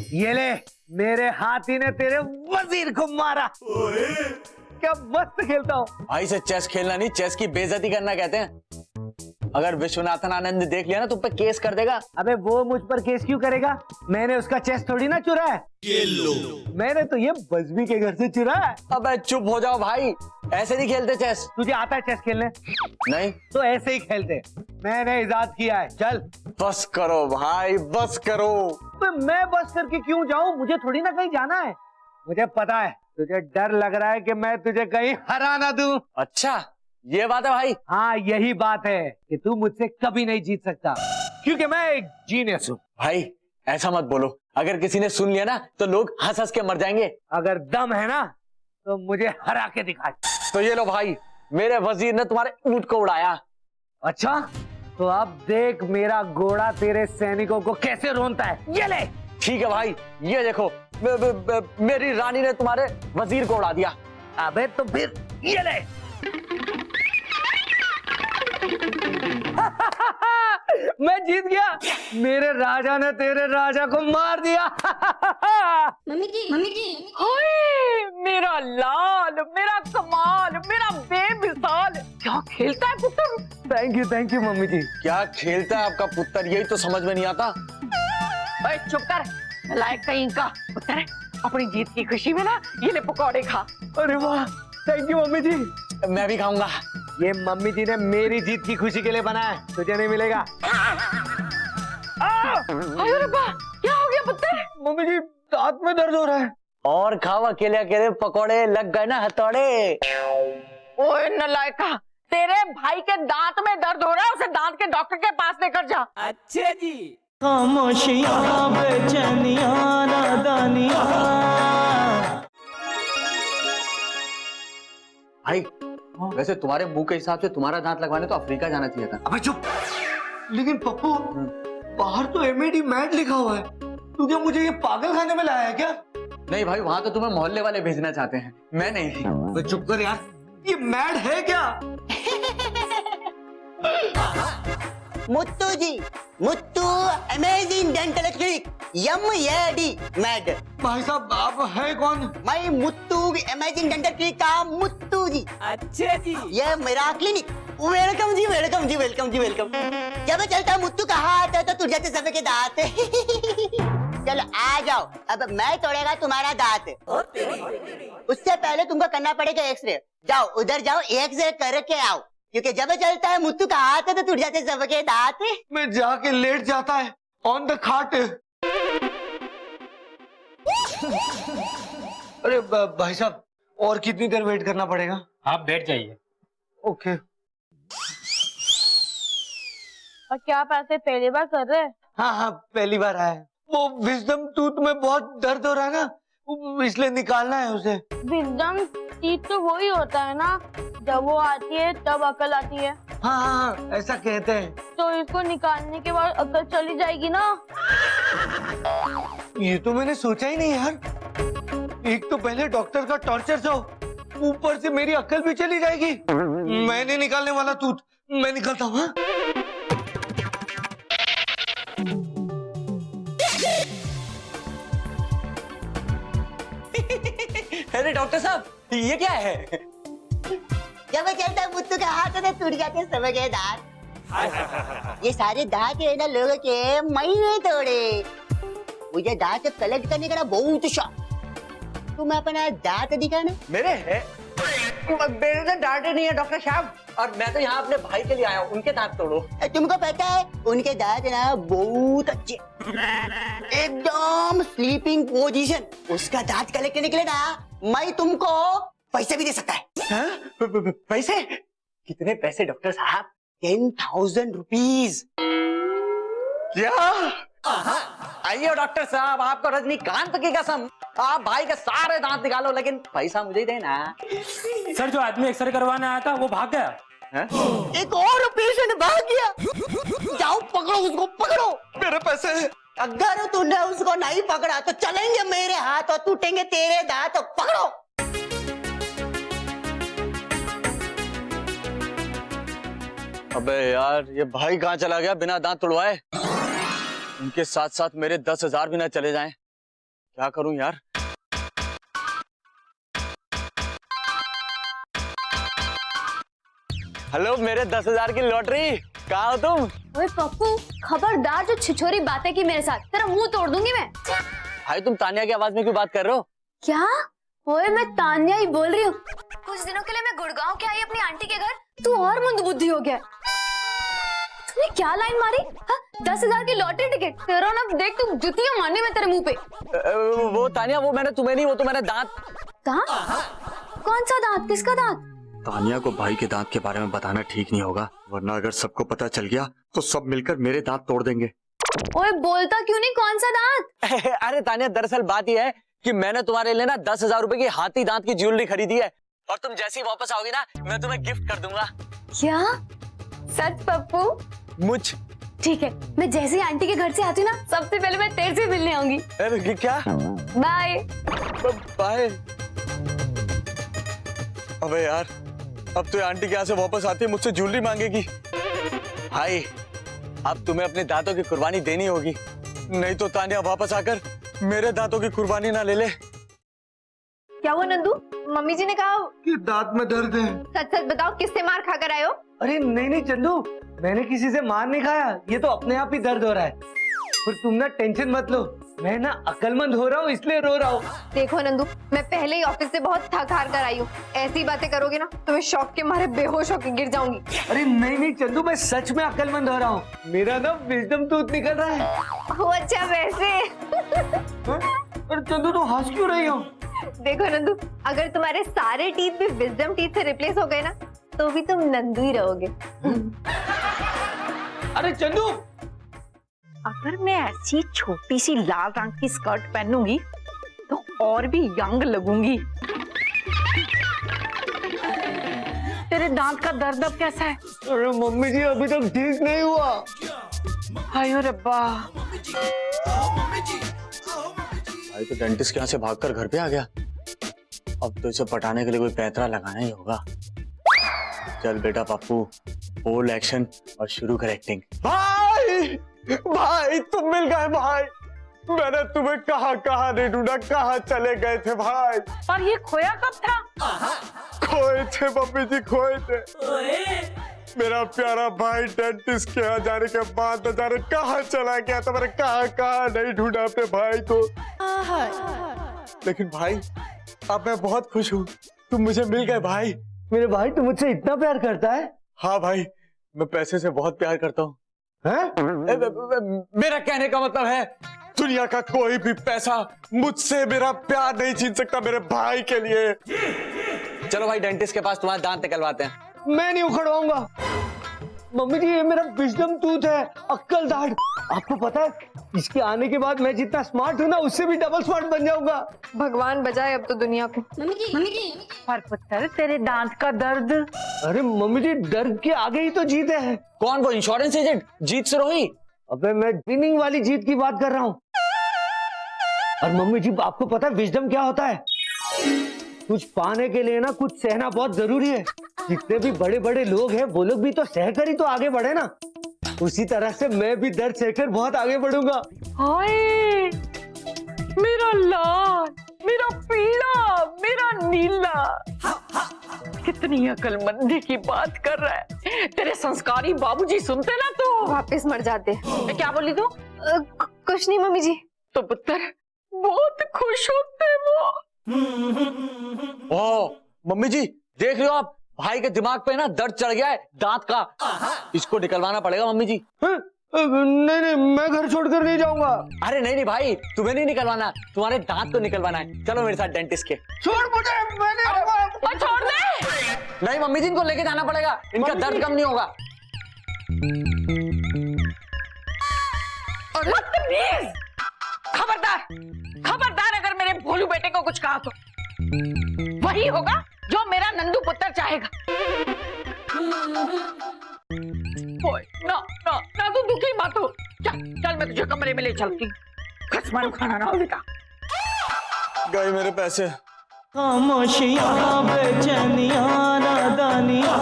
ये ले, मेरे हाथी ने तेरे वजीर को मारा। क्या मस्त खेलता हूँ। भाई से चेस खेलना नहीं, चेस की बेइज्जती करना कहते हैं। अगर विश्वनाथन आनंद देख लिया ना तुम पे केस कर देगा। अबे वो मुझ पर केस क्यों करेगा? मैंने उसका चेस थोड़ी ना चुरा है। मैंने तो ये बजबी के घर से चुरा है। अबे चुप हो जाओ भाई, ऐसे नहीं खेलते चेस। तुझे आता है चेस खेलने? नहीं तो ऐसे ही खेलते। मैंने इजाद किया है। चल बस करो भाई, बस करो। तो मैं बस करके क्यों जाऊं? मुझे थोड़ी ना कहीं जाना है। मुझे पता है तुझे डर लग रहा है कि मैं तुझे कहीं हरा ना दूं। अच्छा ये बात है भाई। हाँ यही बात है कि तू मुझसे कभी नहीं जीत सकता, क्योंकि मैं एक जीनियस हूँ। भाई ऐसा मत बोलो, अगर किसी ने सुन लिया ना तो लोग हंस हंस के मर जाएंगे। अगर दम है ना तो मुझे हरा के दिखा। तो ये लो भाई, मेरे वजीर ने तुम्हारे ऊंट को उड़ाया। अच्छा तो अब देख मेरा घोड़ा तेरे सैनिकों को कैसे रोनता है। ये ले। ठीक है भाई, ये देखो मेरी रानी ने तुम्हारे वजीर को उड़ा दिया। अबे तो फिर ये ले। मैं जीत गया। मेरे राजा ने तेरे राजा को मार दिया। मम्मी जी हाय मेरा लाल, मेरा कमाल, मेरा बेमिसाल, क्या खेलता है पुत्र। थैंक यू मम्मी जी। क्या खेलता है आपका पुत्र, यही तो समझ में नहीं आता। ओए चुप कर, लायक कहीं का पुत्र। अपनी जीत की खुशी में ना ये ले पकौड़े खा। अरे वाह, थैंक यू मम्मी जी। मैं भी खाऊंगा। ये मम्मी जी ने मेरी जीत की खुशी के लिए बनाया है, तुझे नहीं मिलेगा। अरे रब्बा, क्या हो गया पुत्र? मम्मी जी दांत में दर्द हो रहा है। और खाओ, अकेले अकेले पकोड़े लग गए ना हथौड़े। ओए नलायका, तेरे भाई के दांत में दर्द हो रहा है, उसे दांत के डॉक्टर के पास लेकर जा। अच्छे जी। खामोशियां बेचैनियां नादानियां। भाई वैसे तुम्हारे मुंह के हिसाब से तुम्हारा दांत लगवाने तो अफ्रीका जाना चाहिए था। अबे चुप। लेकिन पप्पू बाहर तो एमएडी मैड लिखा हुआ है, तू क्या मुझे ये पागल खाने में लाया है क्या? नहीं भाई, वहां तो तुम्हें मोहल्ले वाले भेजना चाहते हैं, मैं नहीं। अबे चुप कर यार, ये मैड है क्या? Muttu ji, Muttu amazing dental clinic M A D mad. भाई साहब आप है कौन? मैं मुत्तू अमेजिंग डेंटल क्लिनिक का मुत्तू जी। अच्छे जी। ये मेरा क्लिनिक। वेलकम जी, वेलकम जी, वेलकम जी, वेलकम। जब चलता मुत्तू का हाथ है तो टूट जाते सबके दांत। चलो आ जाओ, अब मैं तोड़ेगा तुम्हारा दांत। उससे पहले तुमको करना पड़ेगा एक्सरे। जाओ उधर जाओ, एक्सरे करके आओ, क्योंकि जब चलता है मुत्तू का हाथ है तो टूट जाते सबके दांत। मैं जाके लेट जाता है ऑन द खाट। अरे भाई साहब और कितनी देर वेट करना पड़ेगा? आप बैठ जाइए। ओके। और क्या आप ऐसे पहली बार कर रहे हैं? हाँ पहली बार आया है। वो विजडम टूथ में बहुत दर्द हो रहा है ना, इसलिए निकालना है उसे। विजडम टीथ तो वही होता है ना, जब वो आती है तब अकल आती है। हाँ ऐसा कहते हैं। तो इसको निकालने के बाद अकल चली जाएगी ना। ये तो मैंने सोचा ही नहीं यार। एक तो पहले डॉक्टर का टॉर्चर सो, ऊपर से मेरी अक्ल भी चली जाएगी। मैं नहीं निकालने वाला टूथ, मैं निकलता हूँ। अरे डॉक्टर साहब ये क्या है? जब चलता है मुत्तू का हाथ है तो टूट जाते सबके दांत। ये सारे दांत है ना लोगों के, मैं तोड़े। मुझे दांत कलेक्ट करने का बहुत शौक। तुम अपना दांत दिखाना। मेरे है? मेरे तो डांटे नहीं है डॉक्टर साहब, और मैं तो यहाँ अपने भाई के लिए आया हूँ, उनके दांत तोड़ो। तुमको पता है उनके दांत ना बहुत अच्छे, एकदम स्लीपिंग पोजीशन। उसका दांत कलेक्ट करने के लिए ना मैं तुमको पैसे भी दे सकता है। पैसे? कितने पैसे डॉक्टर साहब? 10,000 रुपीज। क्या? आइए डॉक्टर साहब, आपको रजनीकांत की कसम, आप भाई के सारे दांत निकालो, लेकिन पैसा मुझे ही देना। सर जो आदमी एक्सरे करवाने आया था वो भाग गया। एक और पेशेंट भाग गया। जाओ पकड़ो उसको, पकड़ो। मेरे पैसे। अगर तूने उसको नहीं पकड़ा तो चलेंगे मेरे हाथ और टूटेंगे तेरे दांत। तो पकड़ो। अबे यार ये भाई कहाँ चला गया बिना दांत तुड़वाए? उनके साथ साथ मेरे 10,000 भी ना चले जाएं। क्या करूं यार? हेलो, मेरे 10,000 की लॉटरी, कहाँ हो तुम? ओए पप्पू, खबरदार जो छिछोरी बातें की मेरे साथ, तेरा मुंह तोड़ दूंगी मैं। भाई तुम तानिया की आवाज में क्यों बात कर रहे हो? क्या? ओए मैं तान्या ही बोल रही हूँ। कुछ दिनों के लिए मैं गुड़गांव के आई अपनी आंटी के घर, तू और मंदबुद्धि हो गया। तूने क्या लाइन मारी? 10,000 की लॉटरी टिकट, तेरा ना देख तू जुतियां मारने में तेरे मुंह पे। वो तानिया, वो मैंने तुम्हें नहीं, वो तो मैंने दांत। दांत? कौन सा दांत? किसका दांत? तानिया को भाई के दांत के बारे में बताना ठीक नहीं होगा, वरना अगर सबको पता चल गया तो सब मिलकर मेरे दांत तोड़ देंगे। ओए बोलता क्यों नहीं, कौन सा दांत? अरे तानिया, दरअसल बात यह है कि मैंने तुम्हारे लिए ना 10,000 रुपए की हाथी दांत की ज्वेलरी खरीदी है, और तुम जैसे ही वापस आओगी ना, मैं तुम्हें गिफ्ट कर दूंगा। क्या? सच पप्पू? मुझ ठीक है, मैं जैसे ही आंटी के घर से आती हूँ ना, सबसे पहले मैं तेरे से मिलने आऊंगी। क्या? Bye bye. अबे यार, अब तो आंटी के यहाँ से वापस आती है मुझसे ज्वेलरी मांगेगी। भाई, अब तुम्हें अपने दांतों की कुर्बानी देनी होगी, नहीं तो तानिया वापस आकर मेरे दांतों की कुर्बानी ना ले ले। क्या हुआ नंदू? मम्मी जी ने कहा कि दांत में दर्द है। सच सच बताओ, किससे मार खाकर आए हो? अरे नहीं नहीं चंदू, मैंने किसी से मार नहीं खाया, ये तो अपने आप ही दर्द हो रहा है। पर तुम ना टेंशन मत लो, मैं ना अक्लमंद हो रहा हूँ इसलिए रो रहा हूँ। देखो नंदू, मैं पहले ही ऑफिस से बहुत थक हार कर आई हूँ, ऐसी बातें करोगे ना तो मैं शौक के मारे बेहोश होकर गिर जाऊंगी। अरे नहीं नहीं चंदू, मैं सच में अक्लमंद हो रहा हूँ, मेरा ना विजडम टूथ निकल रहा है। ओह अच्छा, वैसे? अरे चंदू तुम हंस क्यों रही हो? देखो नंदू, अगर तुम्हारे सारे टीथ भी विजडम टीथ से रिप्लेस हो गए ना, तो भी तुम नंदू ही रहोगे। अरे चंदू, अगर मैं ऐसी छोटी सी लाल रंग की स्कर्ट पहनूंगी तो और भी यंग लगूंगी। तेरे दांत का दर्द अब कैसा है? अरे मम्मी जी अभी तक ठीक नहीं हुआ। हाय रब्बा। भाई तो डेंटिस्ट के यहाँ से भागकर घर पे आ गया, अब तो इसे पटाने के लिए कोई पैंतरा लगाना ही होगा। चल बेटा पप्पू, बोल एक्शन और शुरू कर एक्टिंग। भाई, भाई तुम मिल गए भाई, मैंने तुम्हें कहाँ नहीं ढूंढा, कहाँ चले गए थे भाई? और ये खोया कब था? खोए थे मम्मी जी, खोए थे। मेरा प्यारा भाई डेंटिस्ट के यहाँ जाने के बाद न जाने कहाँ चला गया था, मैंने कहाँ नहीं ढूंढा अपने भाई को। लेकिन भाई अब मैं बहुत खुश हूँ, तुम मुझे मिल गए भाई। मेरे भाई तू मुझसे इतना प्यार करता है? हाँ भाई, मैं पैसे से बहुत प्यार करता हूँ। मेरा कहने का मतलब है, दुनिया का कोई भी पैसा मुझसे मेरा प्यार नहीं छीन सकता मेरे भाई के लिए। चलो भाई, डेंटिस्ट के पास तुम्हारे दांत निकलवाते हैं। मैं नहीं उखड़वाऊंगा मम्मी जी, ये मेरा विजडम टूथ है, अक्कल दाढ़। आपको पता है, इसके आने के बाद मैं जितना स्मार्ट हूँ ना, उससे भी डबल स्मार्ट बन जाऊंगा। भगवान बचाए अब तो दुनिया को। पर पुत्र, तेरे दांत का दर्द? अरे मम्मी जी, दर्द के आगे ही तो जीत है। कौन? वो इंश्योरेंस एजेंट जीत सिरोही? अबे मैं विनिंग वाली जीत की बात कर रहा हूँ। और मम्मी जी आपको पता है विजडम क्या होता है? कुछ पाने के लिए ना कुछ सहना बहुत जरूरी है। जितने भी बड़े बड़े लोग हैं वो लोग भी तो सहकर ही तो आगे बढ़े ना, उसी तरह से मैं भी दर्द सहकर बहुत आगे बढ़ूंगा। हाय, मेरा लाल, मेरा पीला, मेरा नीला, कितनी अकलमंदी की बात कर रहा है। तेरे संस्कारी बाबूजी सुनते ना तो वापस मर जाते। क्या बोली तू? कुछ नहीं मम्मी जी। तो पुत्र बहुत खुश होते वो। ओ मम्मी जी, देख रहे हो आप, भाई के दिमाग पे ना दर्द चढ़ गया है दांत का, इसको निकलवाना पड़ेगा मम्मी जी। नहीं नहीं, मैं घर छोड़कर नहीं जाऊंगा। अरे नहीं भाई, तुम्हें नहीं निकलवाना, तुम्हारे दांत को निकलवाना है। चलो मेरे साथ डेंटिस्ट के। छोड़ मुझे, मैं नहीं आऊंगा। छोड़ दे। नहीं मम्मी जी, इनको लेके जाना पड़ेगा, इनका दर्द कम नहीं होगा। बदतमीज! खबरदार, खबरदार, अगर मेरे भोलू बेटे को कुछ कहा तो वही होगा जो मेरा नंदू पुत्र चाहेगा। ना ना ना, तू दुखी मत हो। चल मैं तुझे कमरे में ले चलती हूँ, खसमारू खाना ना हो बेटा। गए मेरे पैसे। खामोशियां बेचैनियां नादानियां